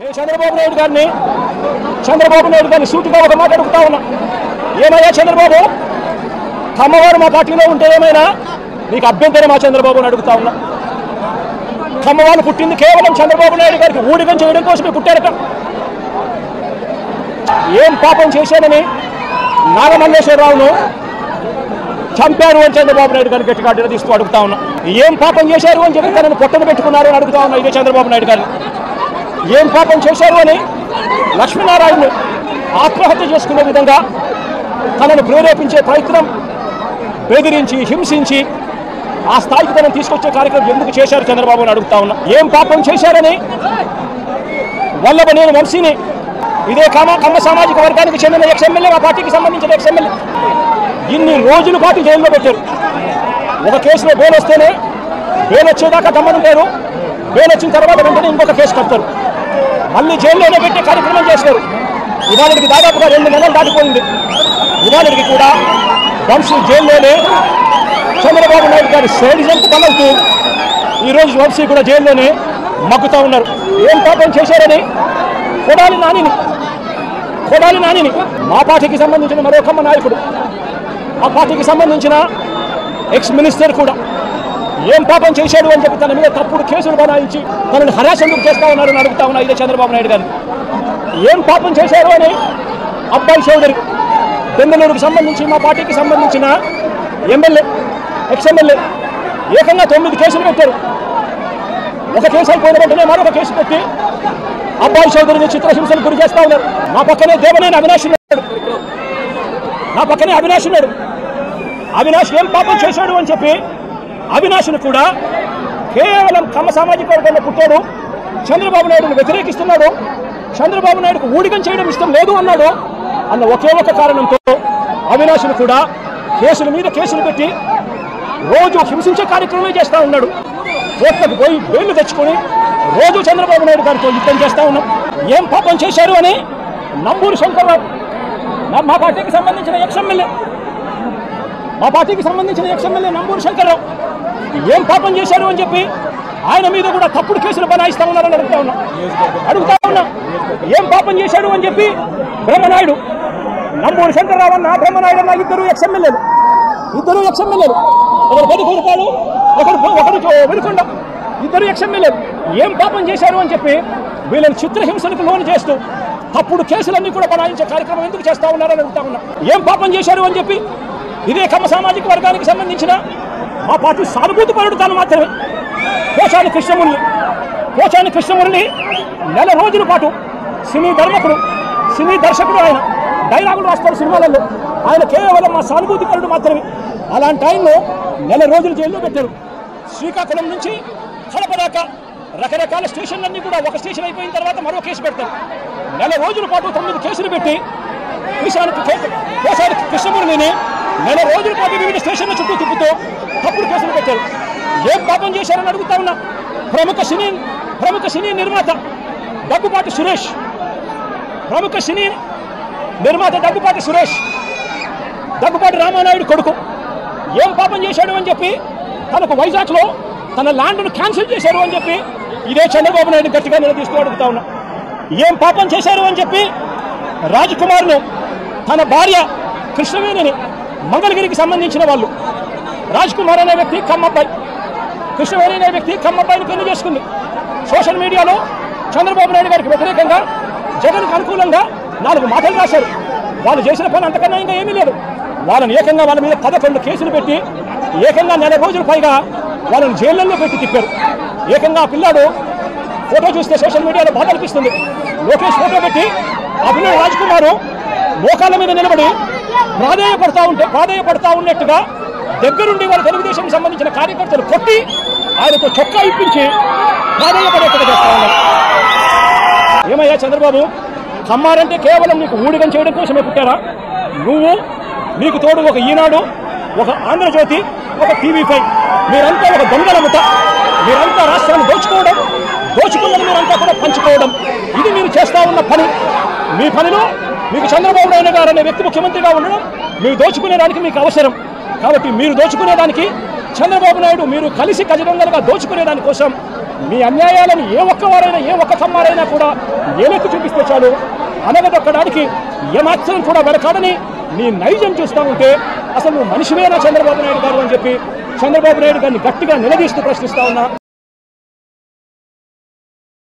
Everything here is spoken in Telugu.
చంద్రబాబు నాయుడు గారిని సూటిగా ఒక మాట అడుగుతా ఉన్నా. ఏమయ్యా చంద్రబాబు, కమ్మవారు మా పార్టీలో ఉంటే ఏమైనా నీకు అభ్యంతరం? మా చంద్రబాబు అని అడుగుతా ఉన్నా. కమ్మవారు పుట్టింది కేవలం చంద్రబాబు నాయుడు గారికి ఊడిగం చేయడం కోసమే పుట్టారట. ఏం పాపం చేశానని నాగమల్లేశ్వరరావును చంపారు అని చంద్రబాబు నాయుడు గారిని గట్టిగా తీస్తూ అడుగుతా ఉన్నా. ఏం పాపం చేశారు అని చెప్పి తనను పొట్టను పెట్టుకున్నారు అని అడుగుతా ఉన్నా. ఇదే చంద్రబాబు నాయుడు గారిని ఏం పాపం చేశారు అని లక్ష్మీనారాయణను ఆత్మహత్య చేసుకునే విధంగా తనను ప్రేరేపించే ప్రయత్నం, బెదిరించి హింసించి ఆ స్థాయికి తనను తీసుకొచ్చే కార్యక్రమం ఎందుకు చేశారు చంద్రబాబు అని అడుగుతా ఉన్నా. ఏం పాపం చేశారని వల్లభనేని వంశీని, ఇదే కమ్మ సామాజిక వర్గానికి చెందిన ఎక్స్ఎమ్మెల్యే, మా పార్టీకి సంబంధించిన ఎక్స్ఎమ్మెల్యే, ఇన్ని రోజుల పాటు జైల్లో పెట్టారు. ఒక కేసులో బెయిల్ వస్తేనే బెయిల్ వచ్చేదాకా గమ్మనుంటారు. బెయిల్ వచ్చిన తర్వాత వెంటనే ఇంకొక కేసు కడతారు. మళ్ళీ జైల్లోనే పెట్టే కార్యక్రమం చేశారు. ఇవాళకి దాదాపుగా 2 నెలలు దాటిపోయింది. ఇవాళకి కూడా వంశీ జైల్లోనే చంద్రబాబు నాయుడు గారి సేడిజంకు బలవుతూ ఈరోజు వంశీ కూడా జైల్లోనే మగ్గుతూ ఉన్నారు. ఏం పాపం చేశారని కొడాలి నానిని మా పార్టీకి సంబంధించిన మరో కమ్మ నాయకుడు, ఆ పార్టీకి సంబంధించిన ఎక్స్ మినిస్టర్ కూడా ఏం పాపం చేశాడు అని చెప్పి తన మీద తప్పుడు కేసులు బనాయించి తనని హరాస్ ఎందుకు చేస్తా ఉన్నారని అడుగుతా ఉన్నా. ఇదే చంద్రబాబు నాయుడు గారు ఏం పాపం చేశారు అని అబ్బాయి చౌదరి, బెంగళూరుకు సంబంధించి మా పార్టీకి సంబంధించిన ఎమ్మెల్యే, ఎక్స్ఎమ్మెల్యే, ఏకంగా 9 కేసులు పెట్టారు. ఒక కేసు అయిపోయిన వెంటనే మరొక కేసు పెట్టి అబ్బాయి చౌదరిని చిత్రహింసలు గురి చేస్తా ఉన్నారు. నా పక్కనే దేవనేని అవినాష్ ఉన్నాడు. అవినాష్ ఏం పాపం చేశాడు అని చెప్పి అవినాష్ను కూడా కేవలం కమ్మ సామాజిక వర్గంలో పుట్టాడు, చంద్రబాబు నాయుడుని వ్యతిరేకిస్తున్నాడు, చంద్రబాబు నాయుడుకు ఊడిగం చేయడం ఇష్టం లేదు అన్నాడు అన్న ఒకే ఒక కారణంతో అవినాష్ను కూడా కేసుల మీద కేసులు పెట్టి రోజు హింసించే కార్యక్రమమే చేస్తూ ఉన్నాడు. కోర్టులకు పోయి బెయిల్ తెచ్చుకొని రోజు చంద్రబాబు నాయుడు గారితో యుద్ధం చేస్తూ ఉన్నాం. ఏం పాపం చేశారు అని నంబూరు శంకర్రావు, మా పార్టీకి సంబంధించిన ఎక్స్ఎమ్మెల్యే నంబూరు శంకర్రావు ఏం పాపం చేశారు అని చెప్పి ఆయన మీద కూడా తప్పుడు కేసులు బనాయిస్తా ఉన్నారని అడుగుతా ఉన్నా. ఏం పాపం చేశాడు అని చెప్పి బ్రహ్మనాయుడు, నంబూరు శంకర్రావు అన్న, బ్రహ్మనాయుడు అన్న ఇద్దరు ఎక్స్ఎమ్మెల్యేలు, ఒకరు బతుకూరుపాడు, ఒకరు వెలుకొండ, ఇద్దరు ఎక్స్ఎమ్మెల్యేలు ఏం పాపం చేశారు అని చెప్పి వీళ్ళని చిత్రహింసలకు లోను చేస్తూ తప్పుడు కేసులన్నీ కూడా బనాయించే కార్యక్రమం ఎందుకు చేస్తా ఉన్నారని అడుగుతా ఉన్నా. ఏం పాపం చేశారు అని చెప్పి ఇదే కమ్మ సామాజిక వర్గానికి సంబంధించిన మా పార్టీ సానుభూతి పరుడు తాను మాత్రమే పోచాని కృష్ణమురళి 1 రోజుల పాటు సినీ దర్శకుడు, ఆయన డైలాగులు రాస్తారు సినిమాలలో, ఆయన కేవలం మా సానుభూతి పరుడు మాత్రమే. అలాంటి ఆయన్ను 1 రోజులు జైల్లో పెట్టారు. శ్రీకాకుళం నుంచి కడప దాకా రకరకాల స్టేషన్లన్నీ కూడా ఒక స్టేషన్ అయిపోయిన తర్వాత మరో కేసు పెడతారు. 1 రోజుల పాటు 9 కేసులు పెట్టి పోచాని కృష్ణమురళిని 1 రోజుల పాటు వివిధ స్టేషన్ల చుట్టూ తిప్పుతూ తప్పుడు కేసులు పెట్టారు. ఏం పాపం చేశారని అడుగుతా ఉన్నా. ప్రముఖ సినీ నిర్మాత దగ్గుపాటి సురేష్, దగ్గుపాటి రామానాయుడు కొడుకు ఏం పాపం చేశాడు అని చెప్పి తనకు వైజాగ్లో తన ల్యాండ్ను క్యాన్సిల్ చేశారు అని చెప్పి ఇదే చంద్రబాబు నాయుడు గట్టిగా నిలదీస్తూ అడుగుతా ఉన్నా. ఏం పాపం చేశారు అని చెప్పి రాజ్కుమార్ను, తన భార్య కృష్ణవేణిని, మంగళగిరికి సంబంధించిన వాళ్ళు, రాజ్కుమార్ అనే వ్యక్తి కమ్మబ్బాయి, కృష్ణవేణి అనే వ్యక్తి కమ్మబ్బాయిని పెళ్లి చేసుకుంది. సోషల్ మీడియాలో చంద్రబాబు నాయుడు గారికి వ్యతిరేకంగా, జగన్కు అనుకూలంగా 4 మాటలు రాశారు. వాళ్ళు చేసిన పని అంతకన్నా ఇంకా ఏమీ లేదు. వాళ్ళని ఏకంగా వాళ్ళ మీద 11 కేసులు పెట్టి ఏకంగా 1 రోజుల పైగా వాళ్ళని జైళ్ళల్లో పెట్టి తిప్పారు. ఏకంగా ఆ పిల్లాడు ఫోటో చూస్తే సోషల్ మీడియాలో బాధ అనిపిస్తుంది. లోకేష్ ఫోటో పెట్టి ఆ పిల్లడు రాజ్కుమారు మోకాళ్ళ మీద నిలబడి ప్రాధేయపడతా ఉన్నట్టుగా దగ్గరుండి వాళ్ళ తెలుగుదేశం సంబంధించిన కార్యకర్తలు కొట్టి ఆయనతో చొక్కా ఇప్పించి ప్రాధేయపడేట్టుగా చేస్తా ఉన్నారు. ఏమయ్యా చంద్రబాబు, కమ్మారంటే కేవలం నీకు ఊడిగం చేయడం కోసమే పుట్టారా? నీకు తోడు ఒక ఈనాడు, ఒక ఆంధ్రజ్యోతి, ఒక TV5, మీరంతా ఒక దొంగలముత, మీరంతా రాష్ట్రాన్ని దోచుకున్నది మీరంతా కూడా పంచుకోవడం, ఇది మీరు చేస్తా ఉన్న పని. మీ పనిలో మీకు చంద్రబాబు నాయుడు గారు అనే వ్యక్తి ముఖ్యమంత్రిగా ఉండడం, మీరు దోచుకునేదానికి మీకు అవసరం. కాబట్టి మీరు దోచుకునేదానికి చంద్రబాబు నాయుడు, మీరు కలిసి ఖచ్చితంగా దోచుకునేదానికోసం మీ అన్యాయాలను ఏ ఒక్కవారైనా ఏ ఒక్క సమ్మారైనా కూడా ఏలెక్కి చూపిస్తే చాలు అనగదొక్కడానికి ఏమాత్రం కూడా వెనకాడని నీ నైజం చూస్తూ ఉంటే అసలు నువ్వు మనిషివేనా చంద్రబాబు నాయుడు గారు అని చెప్పి చంద్రబాబు నాయుడు గారిని గట్టిగా నిలదీస్తూ ప్రశ్నిస్తా ఉన్నా.